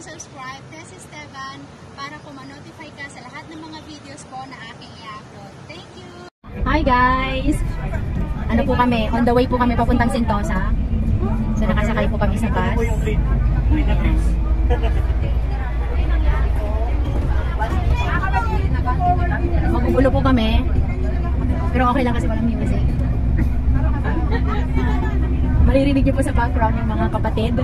mag-subscribe, Tess Esteban, para po ma-notify ka sa lahat ng mga videos ko na aking i-upload. Thank you! Hi guys! Ano po kami? On the way po kami papuntang Sentosa. So nakasakay po kami sa bus. Magugulo po kami. Pero okay lang kasi walang music. Maririnig niyo po sa background yung mga kapatid.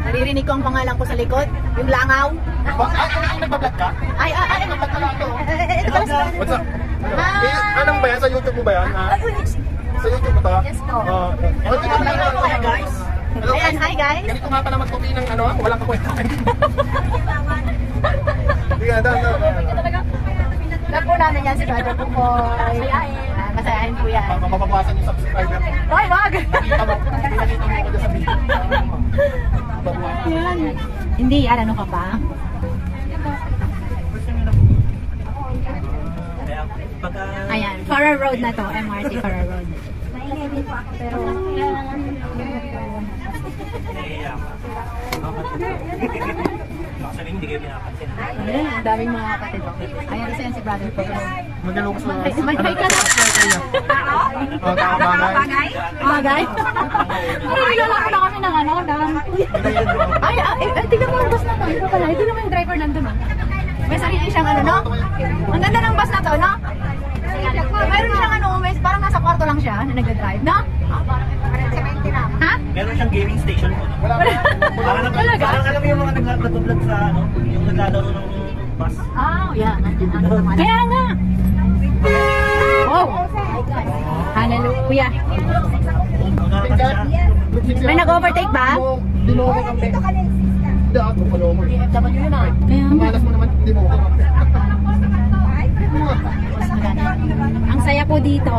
Maririnig ko ang pangalan ko sa likod. Yung langaw. Ay, nagbablog ka? Ay, nagbablog ka to. What's up? Anong ba yan? Sa YouTube mo ba yan? Sa YouTube mo to? Yes po. Hi guys. Ayan, hi guys. Ganito nga pala magtupi ng ano, walang kakwenta. Sige, doon. Love po namin yan si Brother Pupoy. Masayahin po yan. Mapapabasan yung subscriber. Hoy, wag! Nakita mo ko dyan sa video. Yan. Hindi yan, ano ka pa? Ayan, Farrar Road na to, MRT Farrar Road. Maingay din po ako, pero... Actually, hindi kayo pinapansin. Ayan, ang daming mga kapatid. Ayan, isa yan si Brother Pupoy. Magaloko sa... Mag-hi ka na! Bagay? Bagay? Nilalako na kami ng ano, ay, tignan mo yung bus na to. Ito pala, ito naman yung driver nandun. May sarili siyang ano, no? Ang ganda ng bus na to, no? Mayroon siyang ano, parang nasa kwarto lang siya na nag-drive, no? Ha? Meron siyang gaming station po. Parang alam mo yung mga nag-vlog sa ano, yung naglalaro ng bus. Oh, yeah. Kaya nga. Wow. Hallelujah. May nag-overtake ba? Dinoko kami. Hindi ako pala mo. Dapat yun na. Ang malas mo naman, hindi mo ako. Ang saya po dito.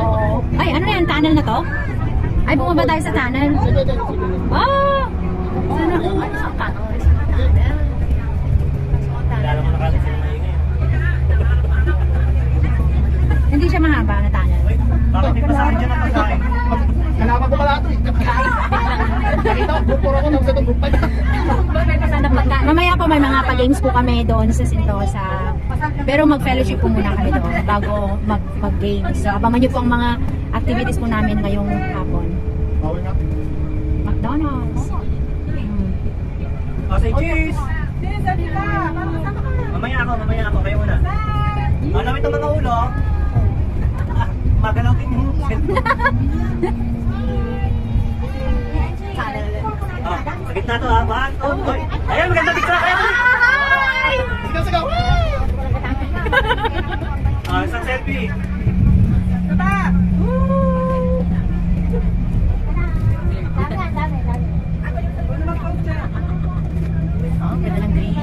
Ay, ano yan? Tunnel na to? Ay, bumaba tayo sa tunnel. Oh! Sana kung ano sa tunnel? Lalo mo nakakit sila maingay. Hindi siya mahaba na tunnel. Bakit may pasahin dyan ang pagkain? Kalaban ko pala ito eh. Nakita ko, group 4 ako, nang sa itong group 5. Mamaya po may mga pa-games po kami doon sa Sentosa. Pero mag-fellowship po muna kami doon bago mag-games. So, abangan nyo po ang mga activities po namin ngayong hapon. Bawal nga. McDonald's. Say cheese! Mamaya ako, kayo muna. Malamit ang mga ulo. Magalaw din yung sa gitna to ha, ba? Ayan, maganda picture kayo! Sigaw, sigaw! Isang selfie! Ganda ng green.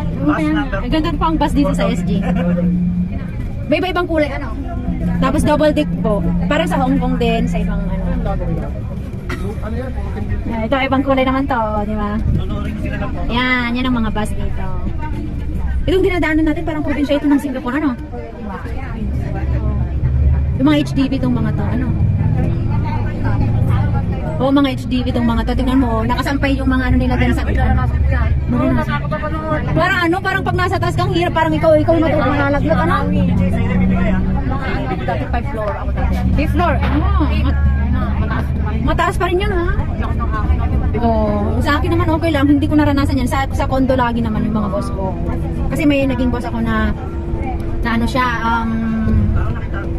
Ang ganda pa ang bus dito sa SG. May iba-ibang kulay, ano? Tapos double deck po. Parang sa Hong Kong din, sa ibang ano. Ano yan? Ito, ibang kulay naman to, di ba? Tuturing sila na po. Yan ang mga bus dito. Itong dinadaanan natin, parang probinsya ito ng Singapore, ano? Yung mga HDB itong mga to, ano? Oo, mga HDB itong mga to. Tingnan mo, nakasampay yung mga ano nila dyan sa... Parang ano, parang pag nasa taas kang hirap, parang ikaw malalaglag, ano? Dati 5 floor ako dati. 5th floor? Mataas pa rin yun, ha? Oo. Sa akin naman okay lang, hindi ko naranasan yan. Sa condo lagi naman yung mga boss ko. Kasi may naging boss ako na ano siya,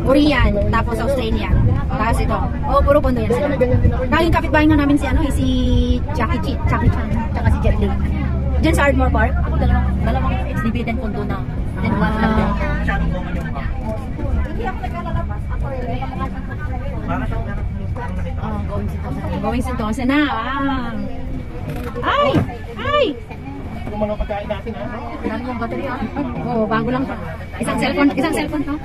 Korean, tapos Australian. Tapos ito. Oo, puro condo yan sila. Naging kapitbahay nga namin si Jackie Chan, tsaka si Jet Li. Diyan sa Ardmore Park. Ako dalawang HDB din condo na. Then one lang din. Masyadong common yung pa. Hindi ako naglalabas. Ako rin. Parang siyang meron nakita. Going Sentosa. Going Sentosa na. Ay! Ay! Yung mga pagkain natin ha. Dami yung battery ah. Oo, bago lang to. Isang cellphone to.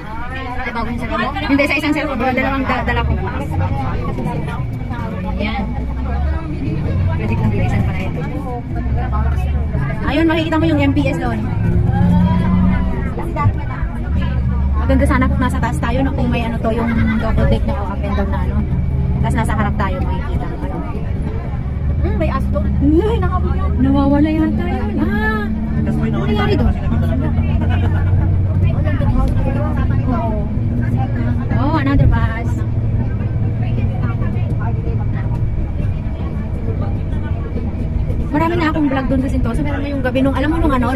Ay, bago yung sarili mo? Hindi, sa isang cellphone. Dalawang dala ko. Yan. Pwede kong bilisan para ito. Ayun, makikita mo yung MPS doon. Maganda sana kung nasa taas tayo na kung may ano to, yung double deck na up and down na ano. Tapos nasa harap tayo makikita. Ano. Uy, nawawala yata yun. Ah, Tapos may ano nangyari doon? Oh, another bus. Marami na akong vlog doon sa Sentosa, pero yung gabi nung, alam mo nung ano,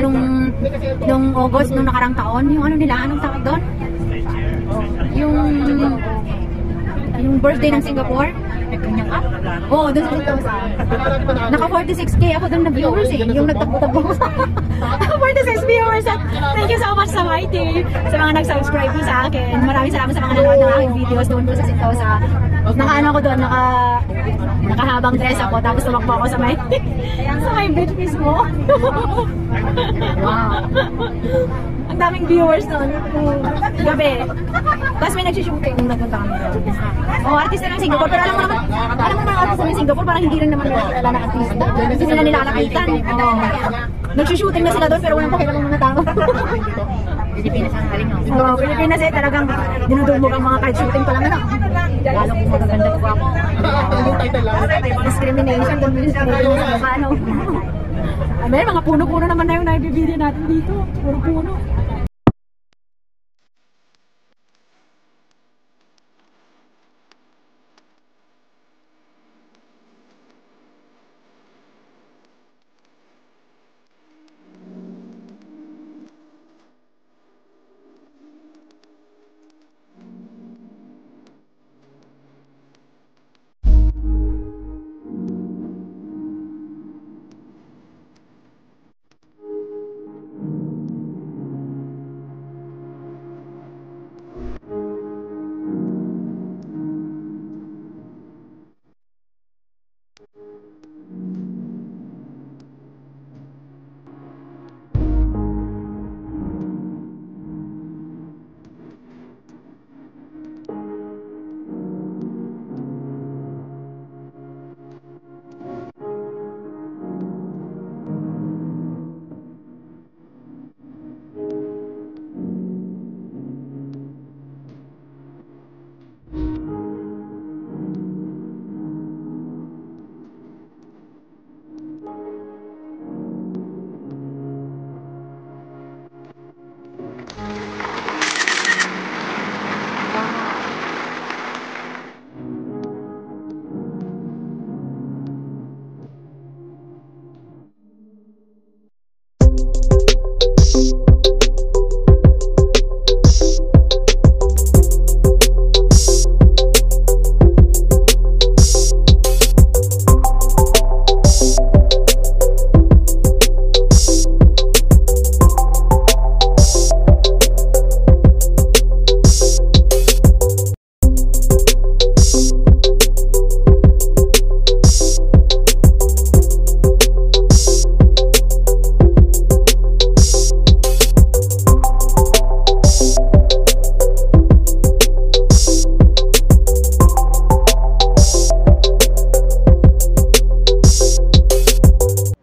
nung August, nung nakarang taon, yung ano nila, anong tawag doon? Yung birthday ng Singapore. Nagkanya ka? Oo, doon sa Sentosa. Naka 46k ako doon na viewers eh. Yung nagtagpo-tagpo ko sa 46 viewers. At thank you so much sa Mighty, sa mga nag-subscribe po sa akin. Maraming salamat sa mga nanonood ng aking videos doon po sa Sentosa. Naka-ano ko doon, nakahabang dress ako, tapos tumakbo ako sa may beach mismo. Wow. Ang daming viewers doon. Gabi. Tapos may nag-shooting nung nagpunta kami doon. Oh, artista ng Singapore. Pero alam mo naman artista ng Singapore, parang hindi rin naman nila kilala na artista. Hindi nila nilalapitan. Oh. Nag-shooting na sila doon, pero walang pakialam ng mga tao. Pilipinas ang galing, no? Oo, Pilipinas eh, talagang dinudumog ang mga card shooting pa lang, ano? Lalong kung magaganda ko ako. Discrimination, discrimination sa mukha, ano? May mga puno-puno naman na yung naibibili natin dito. Puro-puno.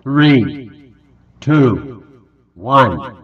Three, two, one.